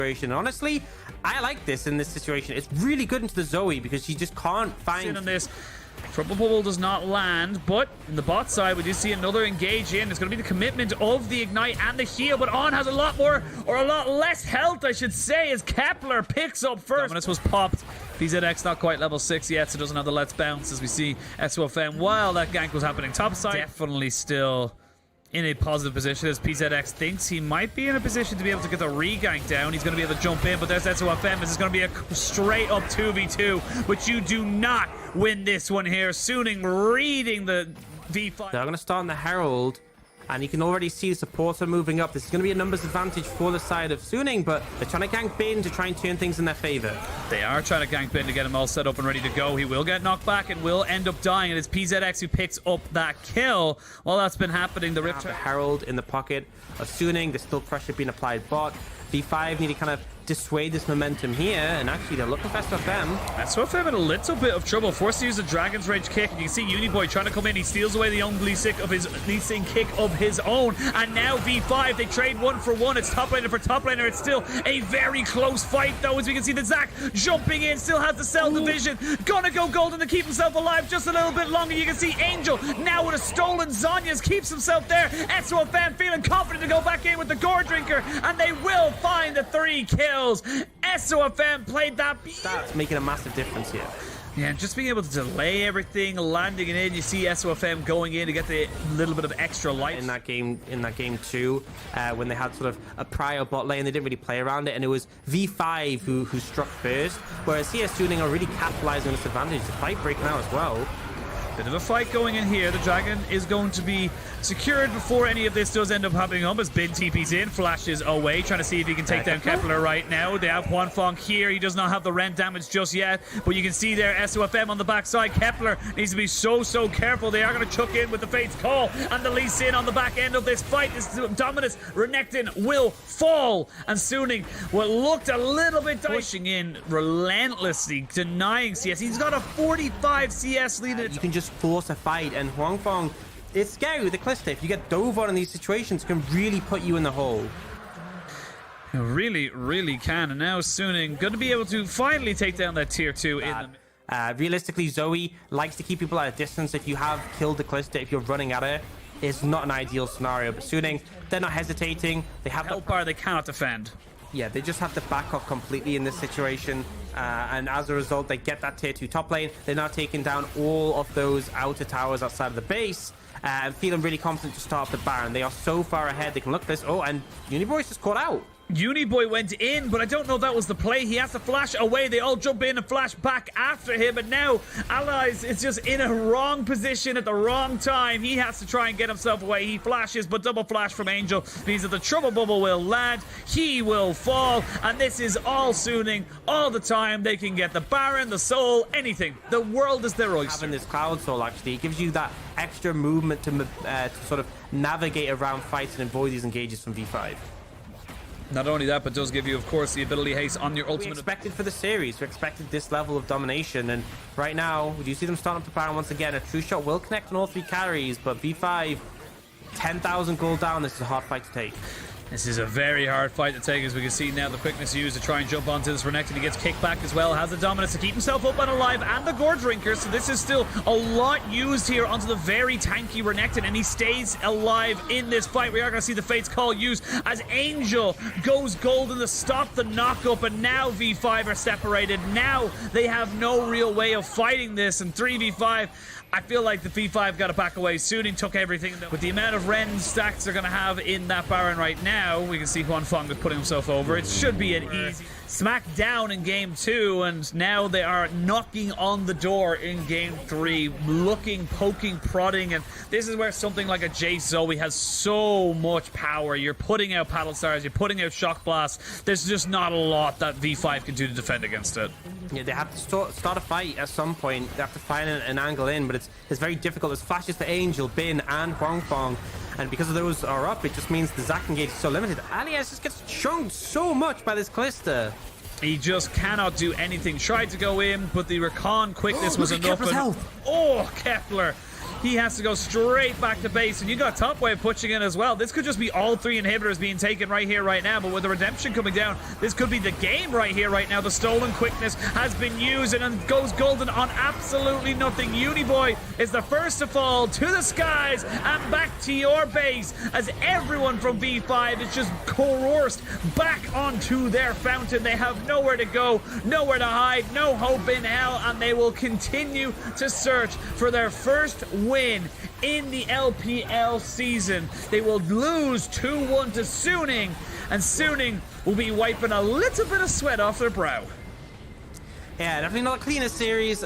And honestly, I like this in this situation. It's really good into the Zoe because she just can't find... on this. Triple bubble does not land, but in the bot side, we do see another engage in. It's going to be the commitment of the ignite and the heal, but On has a lot more, or a lot less health, I should say, as Kepler picks up first. Dominus was popped. PZX not quite level 6 yet, so doesn't have the Let's Bounce as we see SOFM while that gank was happening topside. Definitely still in a positive position as PZX thinks he might be in a position to be able to get the re-gank down. He's going to be able to jump in, but there's SOFM. This is going to be a straight up 2v2, but you do not win this one here. Suning reading the V5. They're going to start on the Herald, and you can already see the supports are moving up. This is going to be a numbers advantage for the side of Suning, but they're trying to gank Bin to try and turn things in their favor. They are trying to gank Bin to get him all set up and ready to go. He will get knocked back and will end up dying. It is PZX who picks up that kill. While that's been happening, the Rift... The Herald in the pocket of Suning. There's still pressure being applied bot. V5 need to kind of dissuade this momentum here, and actually they're looking for SOFM. SOFM in a little bit of trouble, forced to use the Dragon's Rage kick. You can see Uniboy trying to come in. He steals away the only kick of his own, and now V5 they trade 1 for 1. It's top laner for top laner. It's still a very close fight though, as we can see the Zac jumping in, still has the cell division, gonna go golden to keep himself alive just a little bit longer. You can see Angel now with a stolen Zhonya's keeps himself there. SOFM feeling confident to go back in with the Gore Drinker, and they will find the 3 kills. SOFM played that. That's making a massive difference here. Yeah, just being able to delay everything, landing it in. You see SOFM going in to get the little bit of extra life in that game too, when they had sort of a prior bot lane, they didn't really play around it, and it was V5 who struck first, whereas here Suning are really capitalizing on this advantage. The fight breaking out as well. Bit of a fight going in here. The Dragon is going to be secured before any of this does end up happening up as Bin TP's in, flashes away, trying to see if he can take down Kepler right now. They have Huanfeng here. He does not have the rend damage just yet, but you can see there SOFM on the backside. Kepler needs to be so careful. They are going to chuck in with the Fate's Call and the Lee Sin on the back end of this fight. This Dominus Renekton will fall, and Suning, what looked a little bit pushing in relentlessly, denying CS. He's got a 45 CS lead. You can just force a fight, and Huanfeng, it's scary with the Calista. If you get dove on in these situations, it can really put you in the hole. It really can. And now Suning going to be able to finally take down that tier 2 in the... Realistically, Zoe likes to keep people at a distance. If you have killed the Calista, if you're running at her, it's not an ideal scenario. But Suning, they're not hesitating. They have help bar they cannot defend. Yeah, they just have to back up completely in this situation. And as a result, they get that tier 2 top lane. They're now taking down all of those outer towers outside of the base. And feeling really confident to start off the Baron. They are so far ahead. They can look at this. Oh, and Uniboy's just caught out. Uniboy went in, but I don't know if that was the play. He has to flash away. They all jump in and flash back after him, but now Allies is just in a wrong position at the wrong time. He has to try and get himself away. He flashes, but double flash from Angel means that the Trouble Bubble will land. He will fall, and this is all Suning all the time. They can get the Baron, the Soul, anything. The world is their oyster. Having this Cloud Soul, actually, it gives you that extra movement to sort of navigate around fights and avoid these engages from V5. Not only that, but does give you, of course, the ability haste on your ultimate. We expected for the series. We expected this level of domination, and right now, do you see them starting up the Baron once again? A true shot will connect on all 3 carries, but V5, 10,000 gold down. This is a hard fight to take. This is a very hard fight to take, as we can see now the quickness used to try and jump onto this Renekton. He gets kicked back as well, has the dominance to keep himself up and alive, and the Gore Drinker, so this is still a lot used here onto the very tanky Renekton, and he stays alive in this fight. We are going to see the Fate's Call used as Angel goes golden to stop the knock-up, and now V5 are separated. Now they have no real way of fighting this, and 3v5. I feel like the V5 got to back away. Suning took everything. With the amount of Ren stacks they're going to have in that Baron right now, we can see Huanfeng is putting himself over. It should be an easy smack down in game 2, and now they are knocking on the door in game 3, looking, poking, prodding, and this is where something like a Jace Zoe has so much power. You're putting out Paddle Stars, you're putting out Shock Blast. There's just not a lot that V5 can do to defend against it. Yeah, they have to start a fight at some point. They have to find an angle in, but it's very difficult. There's flashes for Angel, Bin, and Huanfeng, and because of those are up, it just means the Zac engage is so limited. Alias just gets chunked so much by this Calista. He just cannot do anything. Tried to go in, but the Recon quickness was enough. Kepler's health. Oh, Kepler he has to go straight back to base, and you got Top Wave pushing in as well. This could just be all 3 inhibitors being taken right here, right now, but with the Redemption coming down, this could be the game right here, right now. The stolen quickness has been used, and then goes golden on absolutely nothing. Uniboy is the first to fall to the skies and back to your base, as everyone from V5 is just coerced back onto their fountain. They have nowhere to go, nowhere to hide, no hope in hell, and they will continue to search for their first win in the LPL season. They will lose 2-1 to Suning, and Suning will be wiping a little bit of sweat off their brow. Yeah, definitely not the cleanest series.